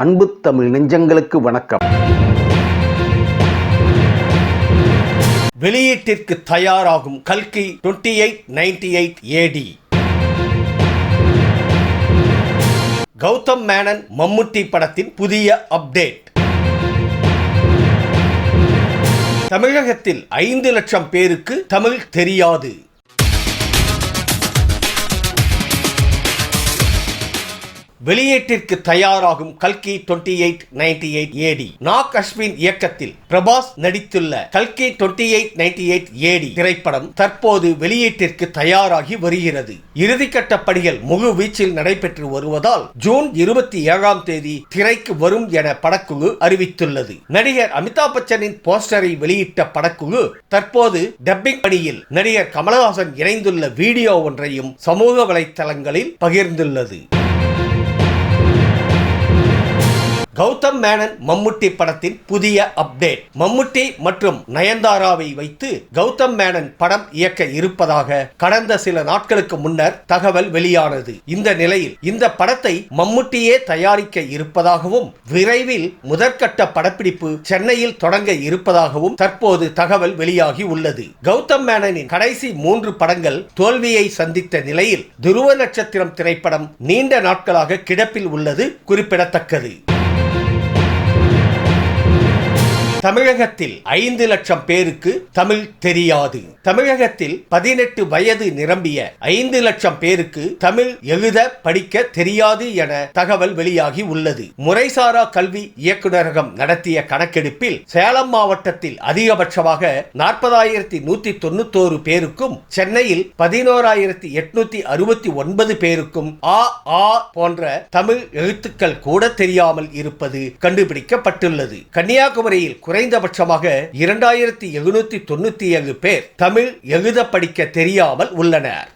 அன்பு தமிழ் நெஞ்சங்களுக்கு வணக்கம். வெளியீட்டிற்கு தயாராகும் கல்கி 2898 AD. கௌதம் மேனன் மம்முட்டி படத்தின் புதிய அப்டேட். தமிழகத்தில் 5 லட்சம் பேருக்கு தமிழ் தெரியாது. வெளியீட்டிற்கு தயாராகும் கல்கி 2898 AD. நாக் அஸ்வின் இயக்கத்தில் பிரபாஸ் நடித்துள்ள கல்கி 2898 AD திரைப்படம் தற்போது வெளியீட்டிற்கு தயாராகி வருகிறது. இறுதிக்கட்ட பணிகள் முழு வீச்சில் நடைபெற்று வருவதால் ஜூன் 27ஆம் தேதி திரைக்கு வரும் என படக்குழு அறிவித்துள்ளது. நடிகர் அமிதாப் பச்சனின் போஸ்டரை வெளியிட்ட படக்குழு தற்போது டப்பிங் பணியில் நடிகர் கமலஹாசன் இணைந்துள்ள வீடியோ ஒன்றையும் சமூக வலைத்தளங்களில் பகிர்ந்துள்ளது. கௌதம் மேனன் மம்முட்டி படத்தின் புதிய அப்டேட். மம்முட்டி மற்றும் நயன்தாராவை வைத்து கௌதம் மேனன் படம் இயக்க இருப்பதாக கடந்த சில நாட்களுக்கு முன்னர் தகவல் வெளியானது. இந்த நிலையில் இந்த படத்தை மம்முட்டியே தயாரிக்க இருப்பதாகவும் விரைவில் முதற்கட்ட படப்பிடிப்பு சென்னையில் தொடங்க இருப்பதாகவும் தற்போது தகவல் வெளியாகி உள்ளது. கௌதம் மேனனின் கடைசி 3 படங்கள் தோல்வியை சந்தித்த நிலையில் துருவ நட்சத்திரம் திரைப்படம் நீண்ட நாட்களாக கிடப்பில் உள்ளது குறிப்பிடத்தக்கது. தமிழகத்தில் 5 லட்சம் பேருக்கு தமிழ் தெரியாது. தமிழகத்தில் 18 வயது நிரம்பிய 5 லட்சம் பேருக்கு தமிழ் எழுத படிக்க தெரியாது என தகவல் வெளியாகி உள்ளது. முறைசாரா கல்வி இயக்குநரகம் நடத்திய கணக்கெடுப்பில் சேலம் மாவட்டத்தில் அதிகபட்சமாக 40,191 பேருக்கும் சென்னையில் 11,869 பேருக்கும் ஆ ஆ போன்ற தமிழ் எழுத்துக்கள் கூட தெரியாமல் இருப்பது கண்டுபிடிக்கப்பட்டுள்ளது. கன்னியாகுமரியில் குறைந்தபட்சமாக 2,797 பேர் தமிழ் எழுத படிக்க தெரியாமல் உள்ளனர்.